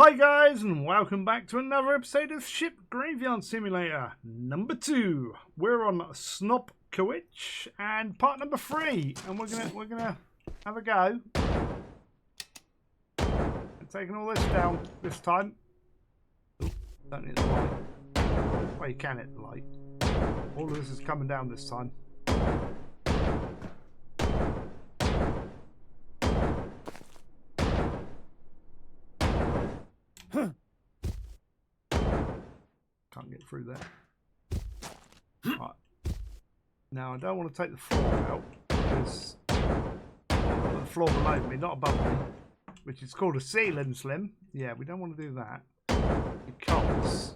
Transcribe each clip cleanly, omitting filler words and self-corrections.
Hi guys, and welcome back to another episode of Ship Graveyard Simulator number 2. We're on Snopkowich and part number 3, and we're gonna have a go. We're taking all this down this time. Ooh, don't hit the light. Well, you can hit the light. All of this is coming down this time. Can't get through there. Right. Now I don't want to take the floor out because the floor below me, not above me, which is called a ceiling, Slim. Yeah, we don't want to do that because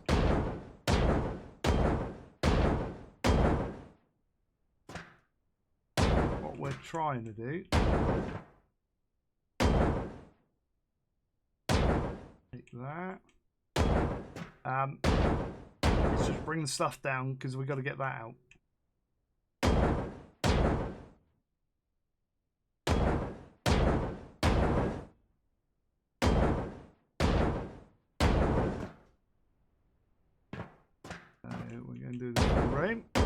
what we're trying to do. Take that. Let's just bring the stuff down because we've got to get that out. So we're going to do this little room. A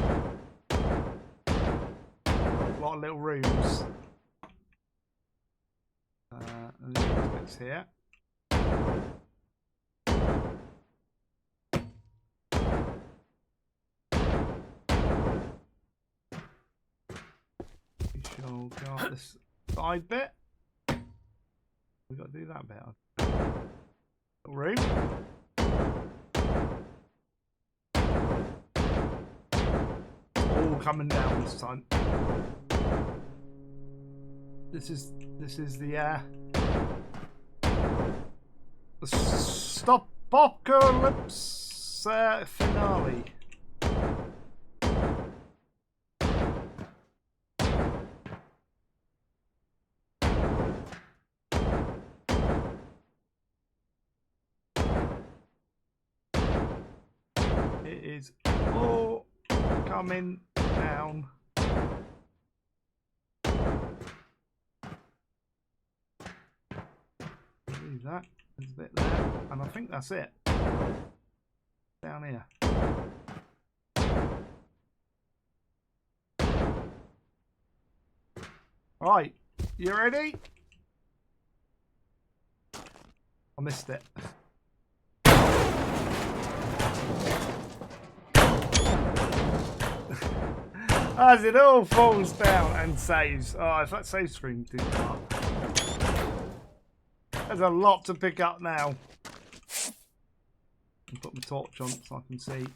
lot of little rooms. And these bits here. We'll go up this side bit. We've got to do that bit. Little room. All coming down this time. This is the Stopkowich finale. It is all coming down. Leave that. There's a bit there. And I think that's it. Down here. Right. You ready? I missed it. As it all falls down and saves. Oh, if that save screen did that. There's a lot to pick up now. I'll put my torch on so I can see.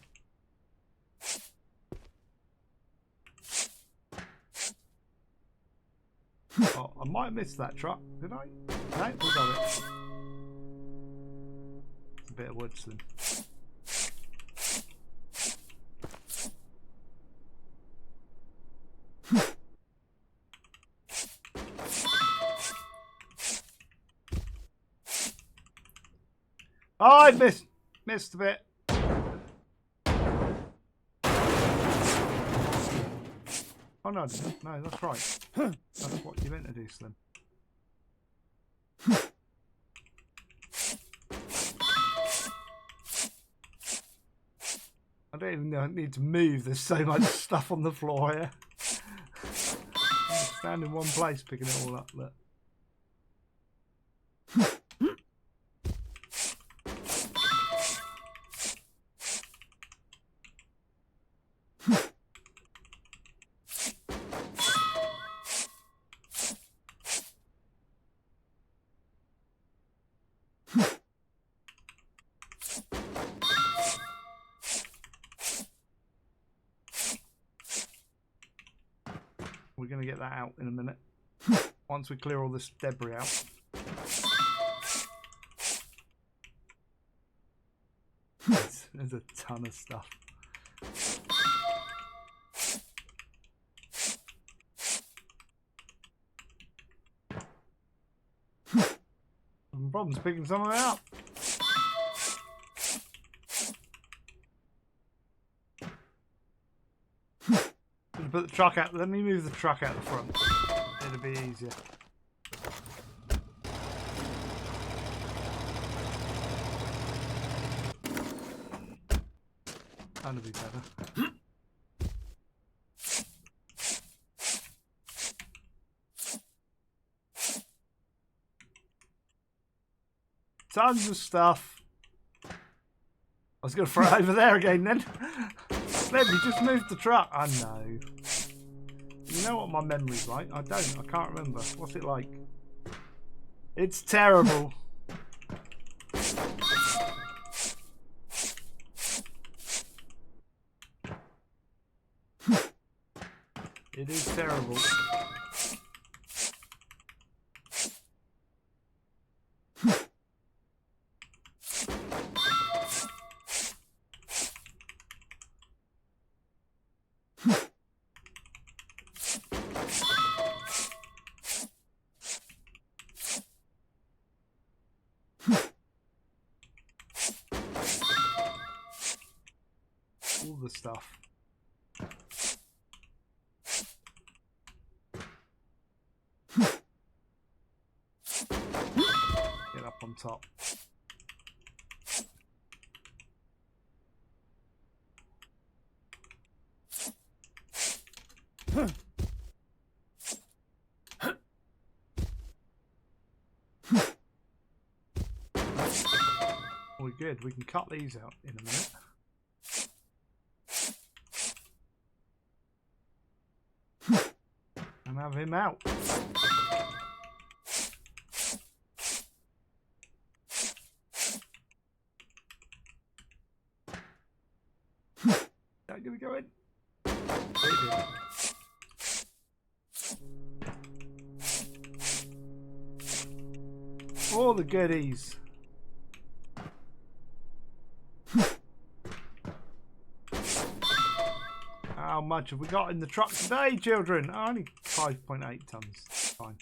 Oh, I might have missed that truck. Did I? No, we got it. It's a bit of wood, Slim. Oh, I missed a bit. Oh no, no, that's right. That's what you meant to do, Slim. I don't even need to move. There's so much stuff on the floor here. I'm standing in one place picking it all up. Look. We're going to get that out in a minute. Once we clear all this debris out. There's a ton of stuff. Some problems picking some of it up. Put the truck out. Let me move the truck out the front. It'll be easier. That'll be better. Tons of stuff. I was going to throw it over there again then. Let me just move the truck. I know. You know what my memory's like? I don't. I can't remember. What's it like? It's terrible. It is terrible. All the stuff. Get up on top. We're good. We can cut these out in a minute. And have him out. That gonna go in? All the goodies. How much have we got in the truck today, children? Only 5.8 tons. Fine.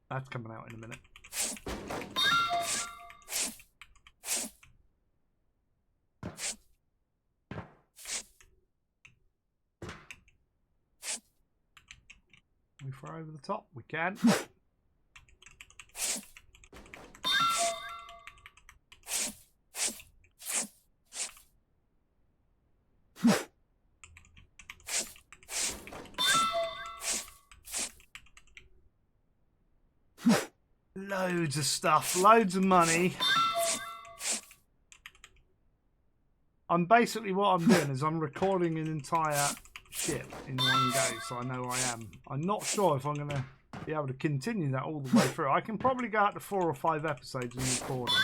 That's coming out in a minute. We throw over the top. We can. Loads of stuff, loads of money. I'm basically, what I'm doing is I'm recording an entire ship in one go, so I know I am. I'm not sure if I'm going to be able to continue that all the way through. I can probably go out to 4 or 5 episodes in recording.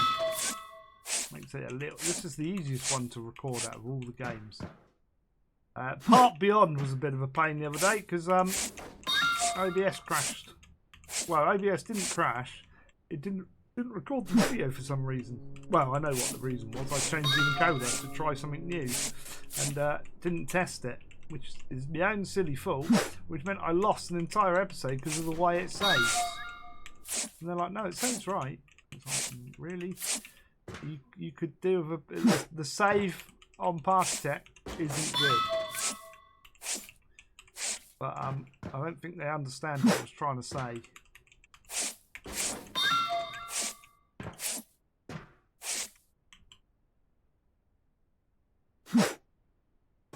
Makes it a little. This is the easiest one to record out of all the games. Part Beyond was a bit of a pain the other day because OBS crashed. Well, OBS didn't crash. It didn't record the video for some reason. Well, I know what the reason was. I changed the encoder to try something new and didn't test it, which is my own silly fault, which meant I lost an entire episode because of the way it saves. And they're like, no, it saves right. It's like, really? You could do with the save on Parktech isn't good. But I don't think they understand what I was trying to say.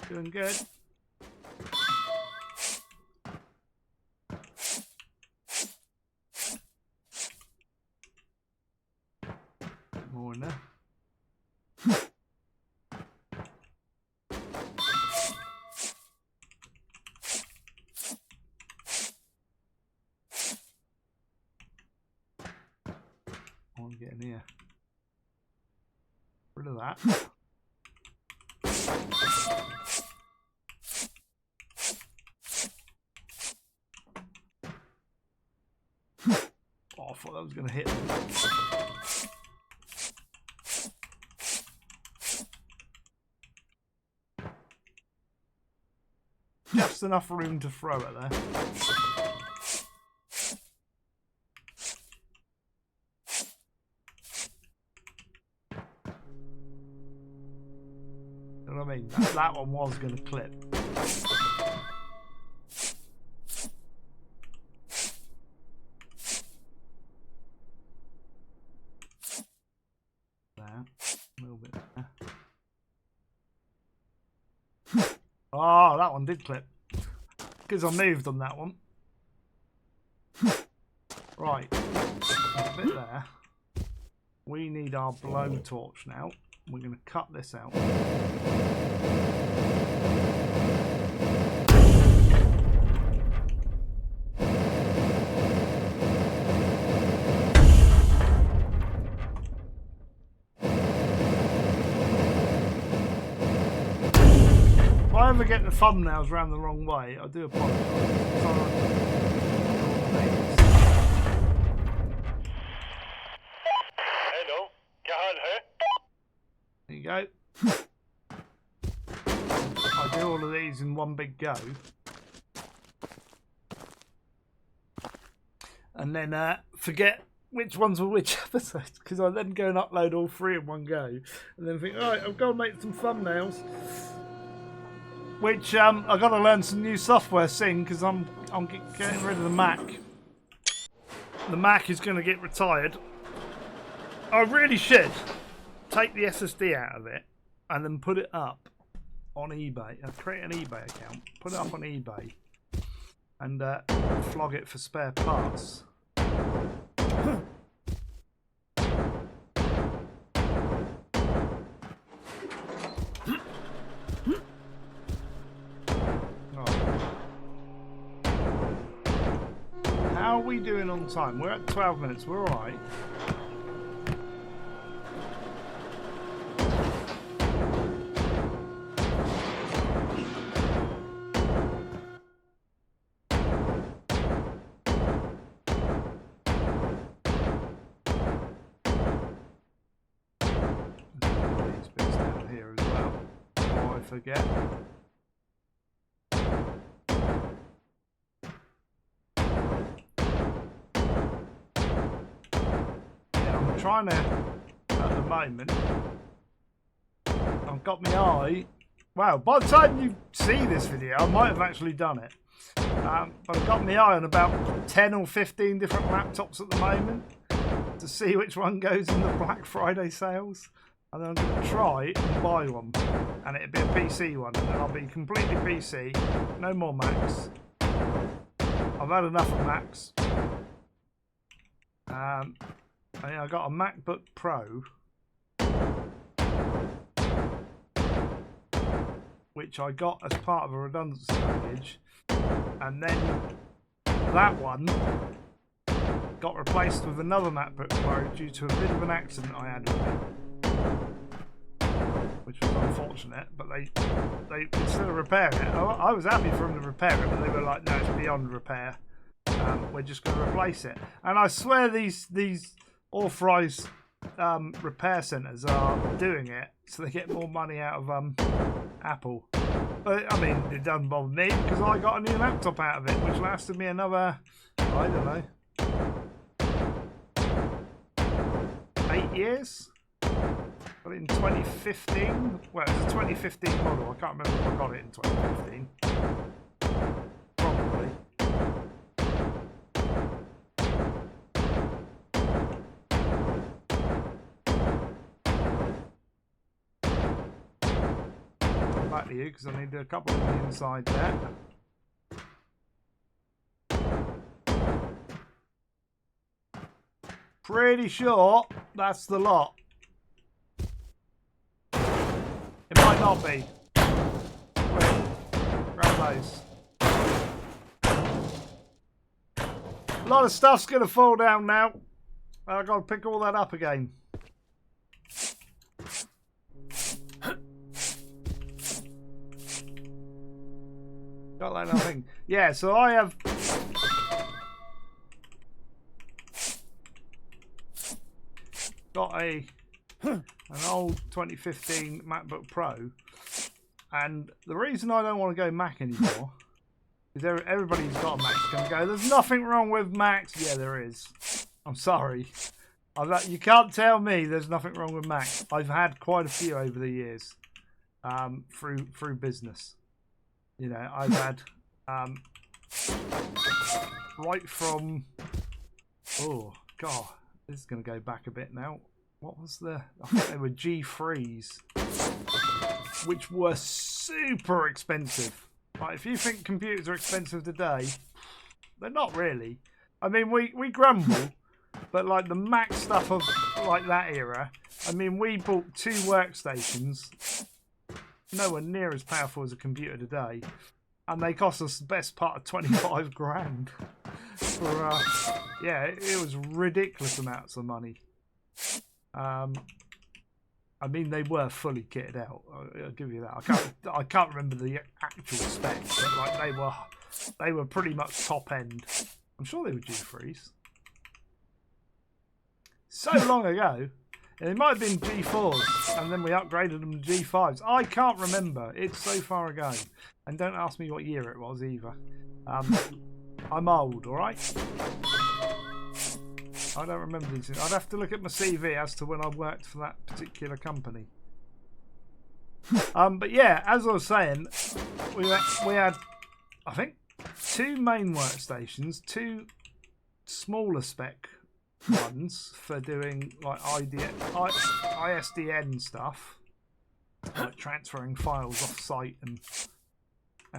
Doing good. Bit more in there. I want to get in here. Rid of that. I thought that was going to hit them. Just enough room to throw it there. mean? That one was going to clip. There. A little bit there. Oh, that one did clip. Because I moved on that one. Right. A bit there. We need our blowtorch now. We're going to cut this out. If I ever get the thumbnails round the wrong way, I do apologise. There you go. I do all of these in one big go. And then forget which ones were which episodes, because I then go and upload all 3 in one go. And then think, alright, I've got to make some thumbnails. Which I've got to learn some new software soon, because I'm getting rid of the Mac. The Mac is going to get retired. I really should take the SSD out of it and then put it up on eBay. Create an eBay account, put it up on eBay, and flog it for spare parts. How are we doing on time? We're at 12 minutes. We're all right. Forget. Yeah, I'm trying to, at the moment, I've got my eye. Wow, by the time you see this video, I might have actually done it. But I've got my eye on about 10 or 15 different laptops at the moment to see which one goes in the Black Friday sales. And then I'm going to try and buy one, and it'll be a PC one, and then I'll be completely PC, no more Macs. I've had enough of Macs. I got a MacBook Pro, which I got as part of a redundancy package, and then that one got replaced with another MacBook Pro due to a bit of an accident I had with it, which was unfortunate, but they instead of repairing it, I was happy for them to repair it, but they were like, no, it's beyond repair. We're just going to replace it. And I swear these authorised repair centres are doing it so they get more money out of Apple. But I mean, it doesn't bother me because I got a new laptop out of it, which lasted me another, I don't know, 8 years. Got it in 2015. Well, it's a 2015 model. I can't remember if I got it in 2015. Probably. Come back to you because I need a couple of the inside there. Pretty sure that's the lot. It might not be. Wait, grab those. A lot of stuff's going to fall down now. I've got to pick all that up again. Got that nothing. Yeah, so I have... got an old 2015 MacBook Pro, and the reason I don't want to go Mac anymore is everybody's got a Mac going to go, there's nothing wrong with Macs. Yeah, there is. I'm sorry. You can't tell me there's nothing wrong with Macs. I've had quite a few over the years. through business. You know, I've had right from, oh god, this is going to go back a bit now. What was I think they were G3s, which were super expensive. Like, if you think computers are expensive today, they're not really. I mean, we grumble, but like the Mac stuff of like that era, I mean, we bought 2 workstations, nowhere near as powerful as a computer today, and they cost us the best part of 25 grand. For yeah, it was ridiculous amounts of money. I mean, they were fully kitted out. I'll give you that. I can't remember the actual specs, but like they were pretty much top end. I'm sure they were G3s. So long ago. It might have been G4s, and then we upgraded them to G5s. I can't remember. It's so far ago. And don't ask me what year it was either. I'm old, alright? I don't remember these things. I'd have to look at my CV as to when I worked for that particular company. But yeah, as I was saying, we had, I think, 2 main workstations, 2 smaller spec ones for doing like ISDN stuff, like transferring files off site and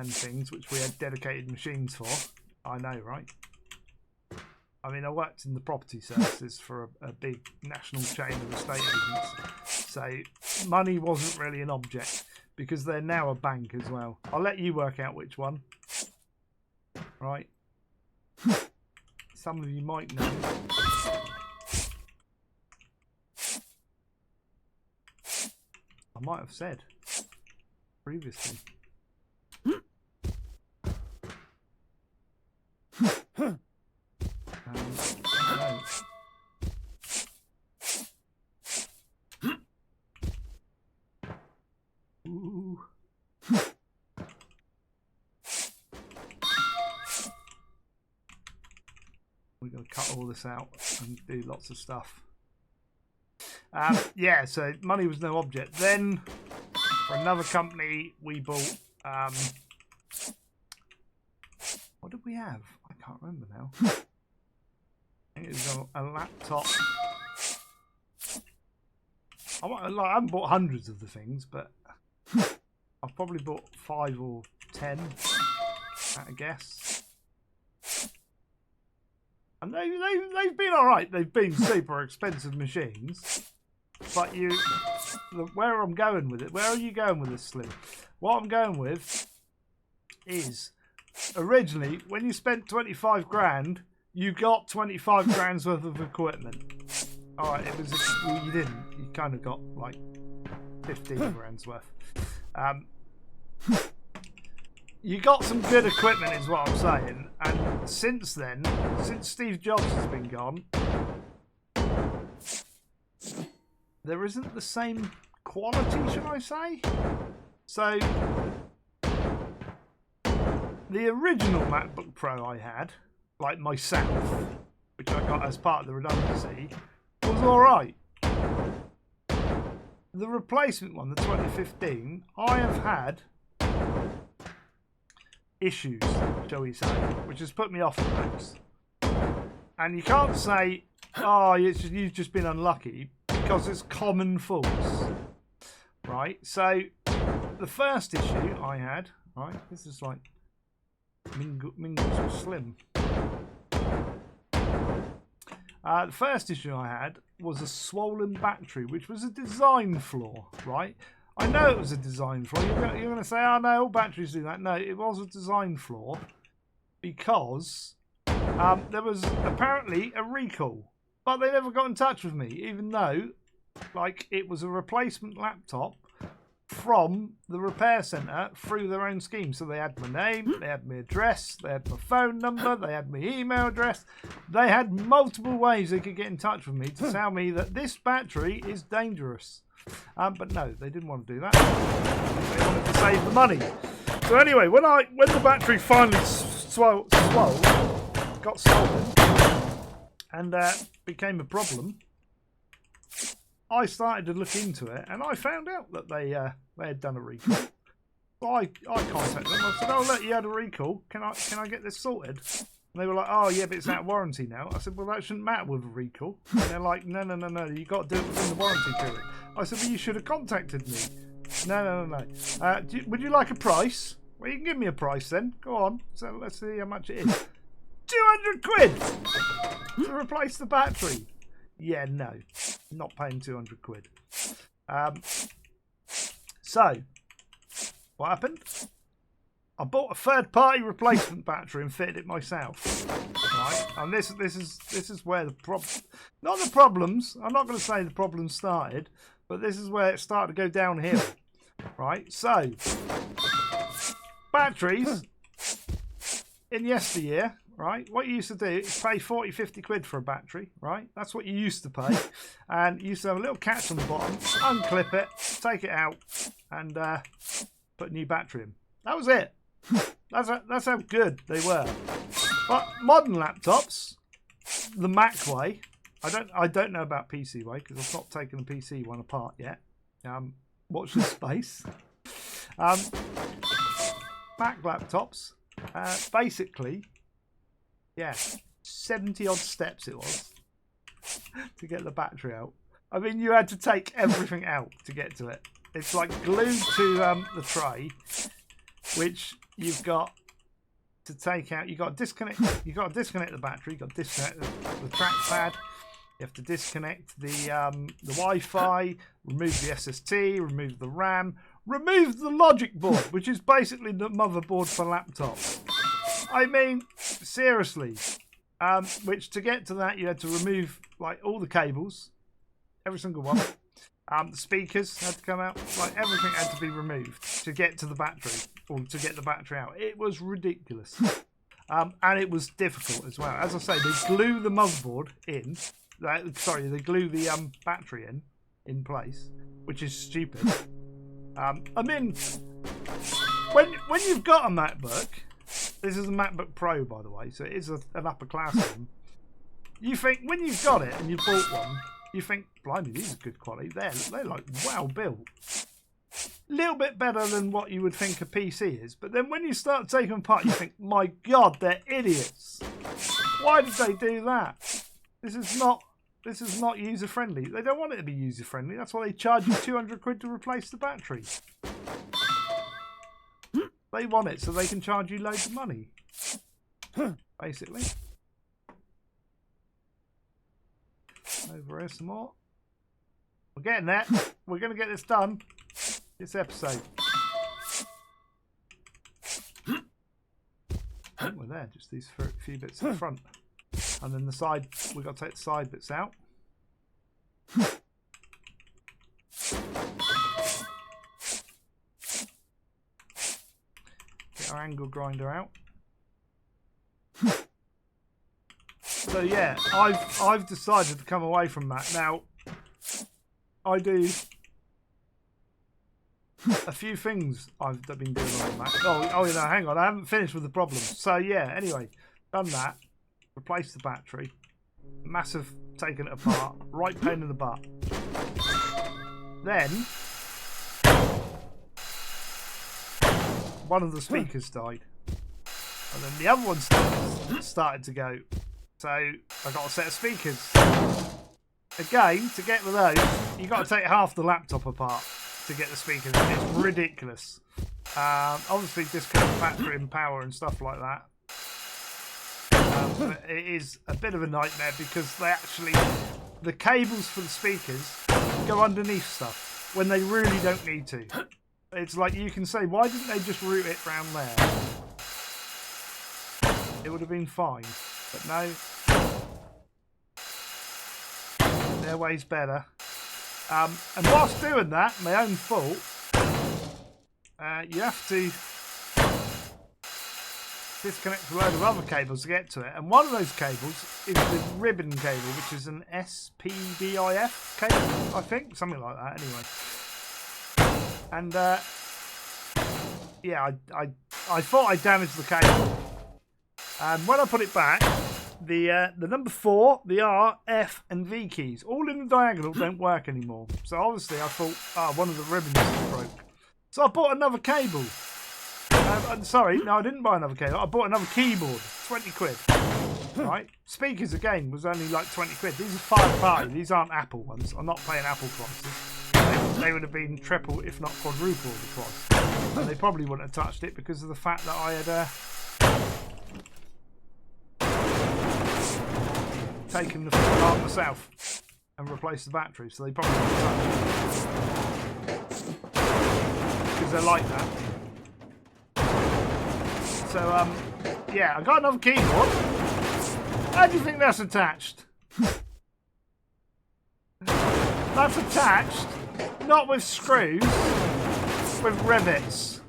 things, which we had dedicated machines for. I know, right? I mean, I worked in the property services for a big national chain of estate agents, so money wasn't really an object, because they're now a bank as well. I'll let you work out which one, right? Some of you might know. I might have said previously. Ooh. We're going to cut all this out and do lots of stuff. Yeah, so money was no object. Then, for another company, we bought... what did we have? I can't remember now. I think it was a laptop. I haven't bought hundreds of the things, but I've probably bought 5 or 10, at a guess. And they've been alright. They've been super expensive machines. But where I'm going with it, where are you going with this, Slim? What I'm going with is, originally, when you spent 25 grand, you got 25 grand's worth of equipment. Alright, well, you didn't. You kind of got like 15 grand's worth. You got some good equipment is what I'm saying. And since then, since Steve Jobs has been gone, there isn't the same quality, should I say? So, the original MacBook Pro I had, like myself, which I got as part of the redundancy, was alright. The replacement one, the 2015, I have had issues, shall we say, which has put me off the Macs. And you can't say, oh, you've just been unlucky, because it's common faults, right? So the first issue I had, right, this is like Mingles or Slim. The first issue I had was a swollen battery, which was a design flaw, right? I know it was a design flaw. You're going to say, oh no, all batteries do that. No, it was a design flaw because there was apparently a recall, but they never got in touch with me, even though like it was a replacement laptop from the repair centre through their own scheme. So they had my name, they had my address, they had my phone number, they had my email address. They had multiple ways they could get in touch with me to tell me that this battery is dangerous. But no, they didn't want to do that. They wanted to save the money. So anyway, when the battery finally got swollen, and became a problem, I started to look into it, and I found out that they had done a recall. So I contacted them. I said, "Oh look, you had a recall. Can I get this sorted?" And they were like, "Oh yeah, but it's out of warranty now." I said, "Well, that shouldn't matter with a recall." And they're like, "No, you got to do it within the warranty period." I said, "Well, you should have contacted me." No. Would you like a price? Well, you can give me a price then. Go on. So let's see how much it is. 200 quid to replace the battery. Yeah, no, not paying 200 quid. So what happened? I bought a third-party replacement battery and fitted it myself. Right, and this is where the not the problems. I'm not going to say the problems started, but this is where it started to go downhill. Right, so batteries in yesteryear. Right, what you used to do is pay 40, 50 quid for a battery, right? That's what you used to pay. And you used to have a little catch on the bottom, unclip it, take it out, and put a new battery in. That was it. That's how good they were. But modern laptops, the Mac way, I don't know about PC way, because I've not taken the PC one apart yet. Watch this space. Mac laptops, basically, yeah, 70 odd steps it was to get the battery out. I mean, you had to take everything out to get to it. It's like glued to the tray, which you've got to take out. You've got to disconnect the battery. You've got to disconnect the trackpad. You have to disconnect the Wi-Fi, remove the SST, remove the RAM, remove the logic board, which is basically the motherboard for laptops. I mean, seriously. Which to get to that, you had to remove like all the cables, every single one. The speakers had to come out. Like everything had to be removed to get to the battery or to get the battery out. It was ridiculous, and it was difficult as well. As I say, they glue the motherboard in. They glue the battery in place, which is stupid. I mean, when you've got a MacBook. This is a MacBook Pro, by the way, so it is an upper class one. You think, when you've got it and you bought one, you think, blimey, these are good quality. They're like well built. A little bit better than what you would think a PC is. But then when you start taking them apart, you think, my God, they're idiots. Why did they do that? This is not user-friendly. They don't want it to be user-friendly. That's why they charge you 200 quid to replace the battery. They want it so they can charge you loads of money. Basically. Over here some more. We're getting there. We're going to get this done. This episode. I think we're there. Just these few bits in front. And then the side, we've got to take the side bits out. Our angle grinder out. So yeah, I've decided to come away from that. Now I do a few things I've been doing on the Mac. Oh, you know, hang on, I haven't finished with the problems. So yeah, anyway, done that. Replaced the battery. Massive taking it apart. Right pain in the butt. Then one of the speakers died, and then the other one started to go. So I got a set of speakers. Again, to get with those, you got to take half the laptop apart to get the speakers. It's ridiculous. Obviously, disconnect the battery and power and stuff like that. But it is a bit of a nightmare because the cables for the speakers go underneath stuff when they really don't need to. It's like you can say, why didn't they just route it round there? It would have been fine, but no. Their way's better. And whilst doing that, my own fault, you have to disconnect a load of other cables to get to it. And one of those cables is the ribbon cable, which is an SPDIF cable, I think. Something like that, anyway. And yeah, I thought I damaged the cable, and when I put it back, the number 4, the R, F, and V keys, all in the diagonal, don't work anymore. So obviously I thought, one of the ribbons broke. So I bought another cable. Sorry, no, I didn't buy another cable. I bought another keyboard, 20 quid. Right? Speakers again was only like 20 quid. These are 5-party. These aren't Apple ones. I'm not paying Apple prices. They would have been triple, if not quadruple the price. And they probably wouldn't have touched it because of the fact that I had taken the phone apart myself and replaced the battery. So they probably wouldn't have touched it. Because they're like that. So, yeah, I got another keyboard. How do you think that's attached? That's attached, not with screws, with rivets.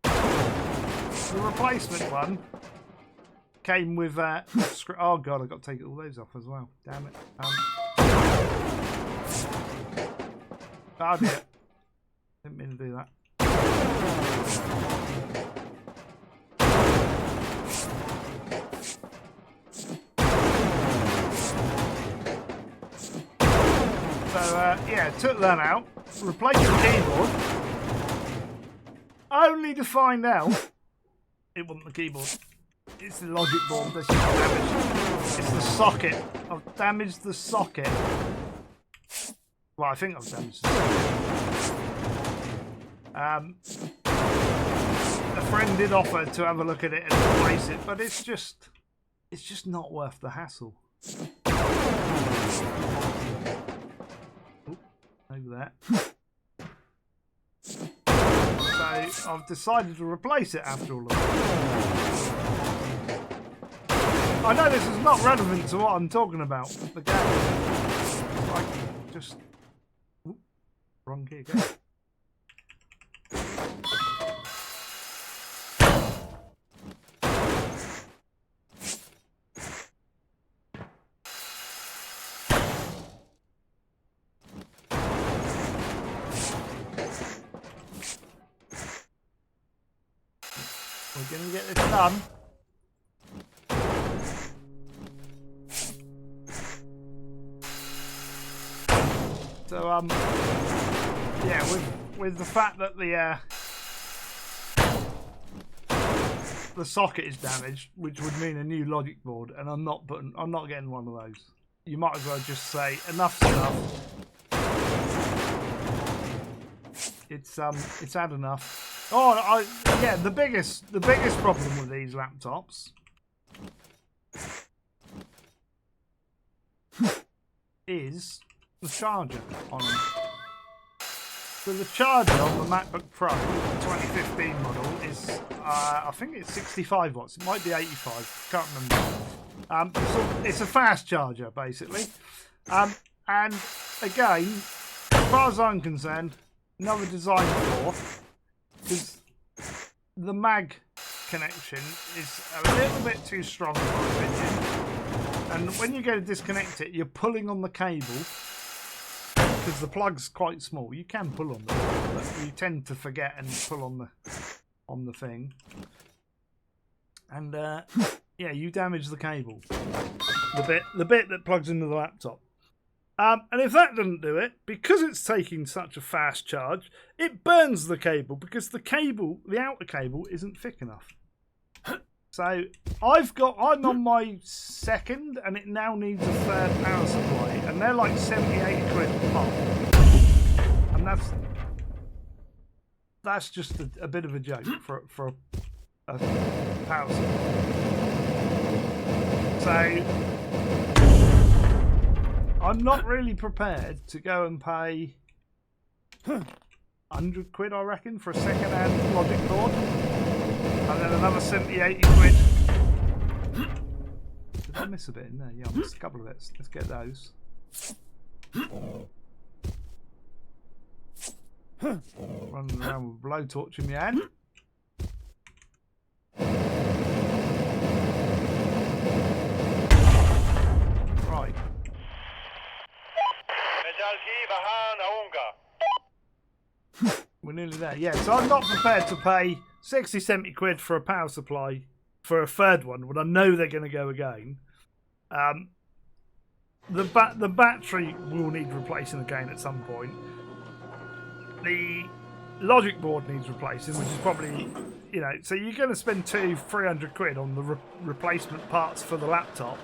The replacement one came with oh god, I've got to take all those off as well. Damn it. Oh dear. Didn't mean to do that. So yeah, took that out, replaced the keyboard, only to find out it wasn't the keyboard. It's the logic board that's damaged. It's the socket. I've damaged the socket. Well, I think I've damaged the socket. A friend did offer to have a look at it and replace it, but it's just not worth the hassle. Over there. So I've decided to replace it after all of that. I know this is not relevant to what I'm talking about. The game. I just wrong key again. We're going to get this done. So yeah, with the fact that the socket is damaged, which would mean a new logic board, and I'm not getting one of those. You might as well just say enough's enough. It's had enough. Oh, yeah. The biggest problem with these laptops is the charger on them. So the charger on the MacBook Pro, the 2015 model, is I think it's 65 watts. It might be 85. Can't remember. So it's a fast charger basically. And again, as far as I'm concerned, another design flaw. Because the mag connection is a little bit too strong in my opinion, and when you go to disconnect it, you're pulling on the cable because the plug's quite small. You can pull on them, but you tend to forget and pull on the thing, and yeah, you damage the cable, the bit that plugs into the laptop. And if that doesn't do it, because it's taking such a fast charge, it burns the cable because the outer cable isn't thick enough. So I'm on my second, and it now needs a third power supply, and they're like 70-80 quid a pop. And that's just a bit of a joke for a power supply. So I'm not really prepared to go and pay 100 quid, I reckon, for a second-hand logic board. And then another 70-80 quid. Did I miss a bit in there? Yeah, I missed a couple of bits. Let's get those. Running around with a blowtorch in my hand. Right. We're nearly there. Yeah, so I'm not prepared to pay 60, 70 quid for a power supply for a third one when I know they're going to go again. The battery will need replacing again at some point. The logic board needs replacing, which is probably, you know, so you're going to spend 200-300 quid on the replacement parts for the laptop,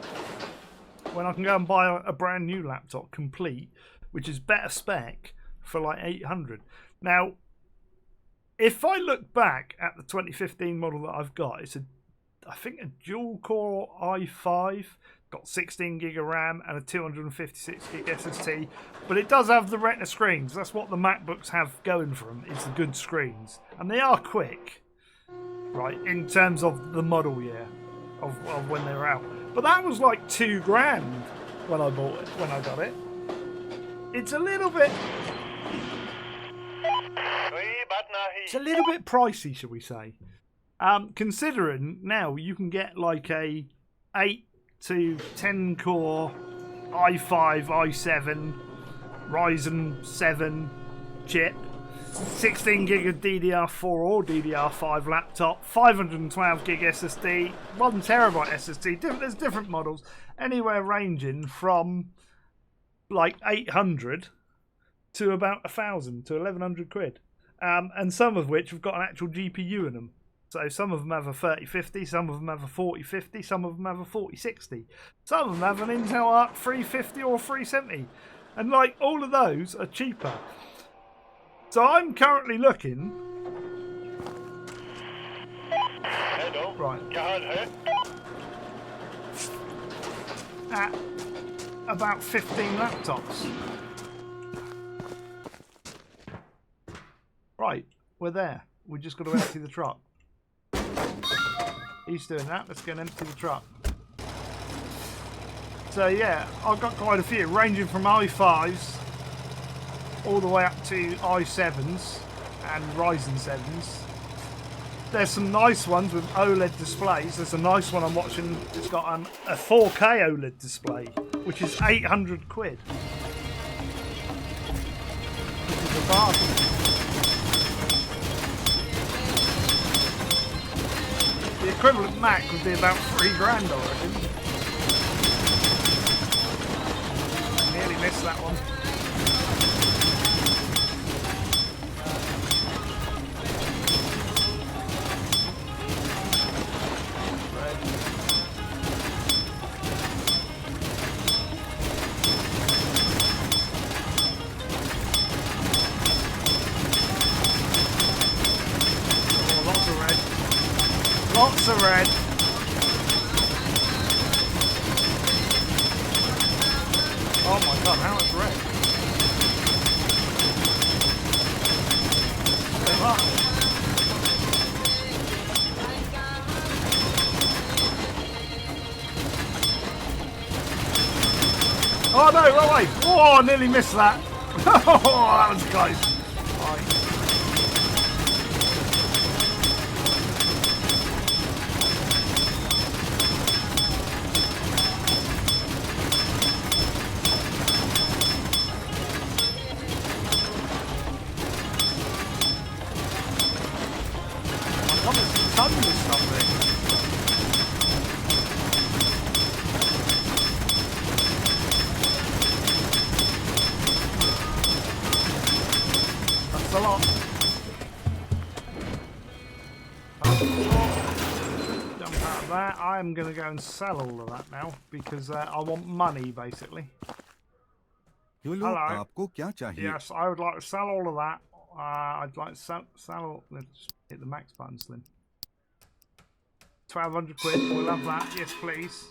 when I can go and buy a brand new laptop complete, which is better spec, for like 800. Now, if I look back at the 2015 model that I've got, it's I think a dual core i5, got 16 gig of RAM and a 256 gig SSD, but it does have the Retina screens. That's what the MacBooks have going for them, is the good screens, and they are quick, right, in terms of the model year of when they were out. But that was like $2,000 when I bought it, when I got it. It's a little bit pricey, shall we say, considering now you can get like a 8 to 10 core i5 i7 Ryzen 7 chip, 16 gig of DDR4 or DDR5 laptop, 512 gig SSD, 1 terabyte SSD. There's different models, anywhere ranging from like 800 to about 1,000 to 1,100 quid, and some of which have got an actual GPU in them. So some of them have a 3050, some of them have a 4050, some of them have a 4060. Some of them have an Intel Arc 350 or 370. And like all of those are cheaper. So I'm currently looking right at about 15 laptops. Right, we're there. We just got to empty the truck. He's doing that. Let's go and empty the truck. So yeah, I've got quite a few, ranging from i5s all the way up to i7s and Ryzen 7s. There's some nice ones with OLED displays. There's a nice one I'm watching. It's got a 4K OLED display, which is 800 quid. Which is a bargain. The equivalent Mac would be about $3,000, I reckon. Nearly missed that one. Oh, lots of red. Lots of red. Oh my god, how much red? So much. Oh no, wrong way. Oh, I nearly missed that. Oh, that was close. Right. Tons of stuff there. That's a lot. Jump out of that. I'm going to go and sell all of that now because I want money basically. Hello. Yes, I would like to sell all of that. I'd like to sell. Let's hit the max button, Slim. 1,200 quid. We'll have that. Yes, please.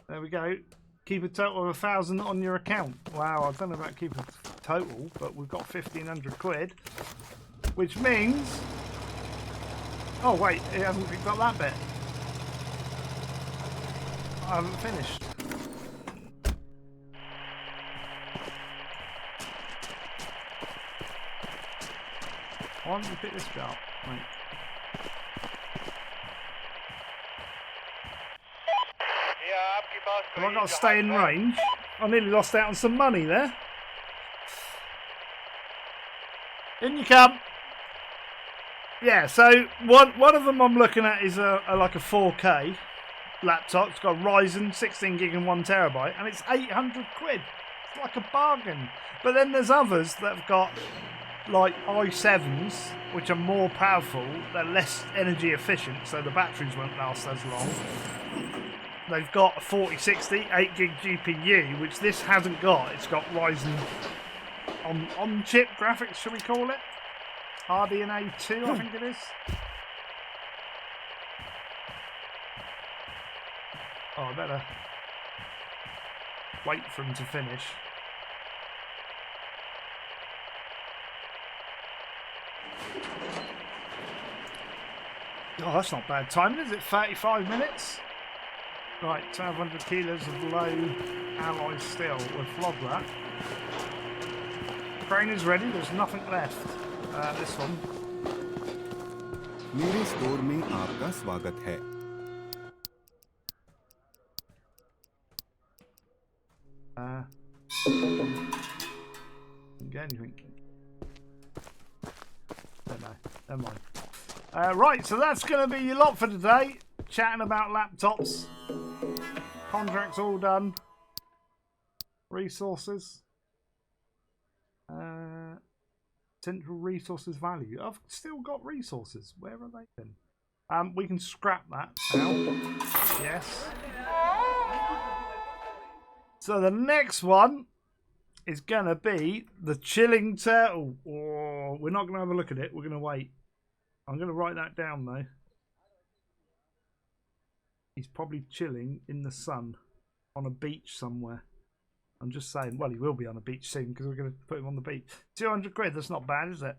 There we go. Keep a total of 1,000 on your account. Wow, I don't know about keeping a total, but we've got 1,500 quid, which means. Oh wait, it hasn't picked up that bit. I haven't finished. Why don't you pick this bit up? Wait. Have I got to stay in range? I nearly lost out on some money there. In you come. Yeah, so one of them I'm looking at is like a 4K laptop. It's got Ryzen, 16 gig and 1 terabyte, and it's 800 quid. It's like a bargain. But then there's others that have got like i7s, which are more powerful. They're less energy efficient, so the batteries won't last as long. They've got a 4060 8 gig GPU, which this hasn't got. It's got Ryzen on chip graphics, shall we call it? RDNA 2, I think it is. Oh, I better wait for him to finish. Oh, that's not bad timing, is it? 35 minutes? Right, 1,200 kilos of low alloy steel. We'll flog that. Crane is ready, there's nothing left. This one. मेरे store में आपका स्वागत है. Get anything? Don't know. Never mind. Right, so that's going to be your lot for today. Chatting about laptops. Contracts all done. Resources. Central resources value. I've still got resources. Where are they then? We can scrap that now. Yes. So the next one is going to be the chilling turtle. Oh, we're not going to have a look at it. We're going to wait. I'm going to write that down though. He's probably chilling in the sun on a beach somewhere. I'm just saying, well, he will be on a beach soon because we're going to put him on the beach. 200 quid, that's not bad, is it?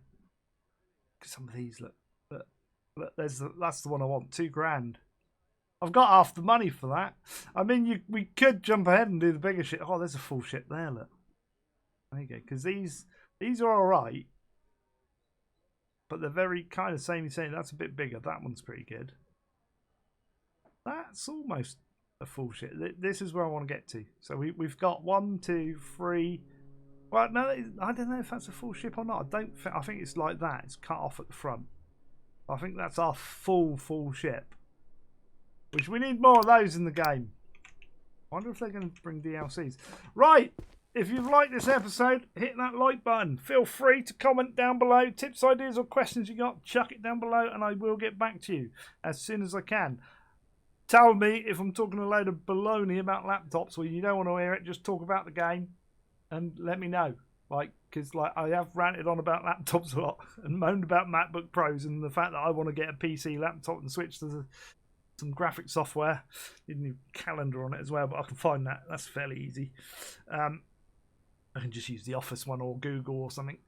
Some of these, look, that's the one I want, 2 grand. I've got half the money for that. I mean, we could jump ahead and do the bigger shit. Oh, there's a full ship there, look. There you go, because these are all right, but they're very kind of samey. That's a bit bigger. That one's pretty good. That's almost a full ship. This is where I want to get to. So we've got 1, 2, 3. Well, no, I don't know if that's a full ship or not. I think it's like that. It's cut off at the front. I think that's our full ship. Which we need more of those in the game. I wonder if they're going to bring DLCs. Right. If you've liked this episode, hit that like button. Feel free to comment down below. Tips, ideas, or questions you got, chuck it down below and I will get back to you as soon as I can. Tell me if I'm talking a load of baloney about laptops or you don't want to hear it. Just talk about the game and let me know. Because I have ranted on about laptops a lot and moaned about MacBook Pros and the fact that I want to get a PC laptop and switch to some graphic software. Need a new calendar on it as well, but I can find that. That's fairly easy. I can just use the Office one or Google or something.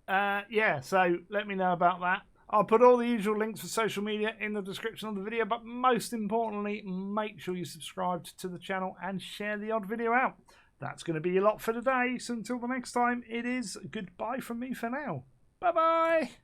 Yeah, so let me know about that. I'll put all the usual links for social media in the description of the video, but most importantly, make sure you subscribe to the channel and share the odd video out. That's going to be a lot for today. So until the next time, it is goodbye from me for now. Bye-bye.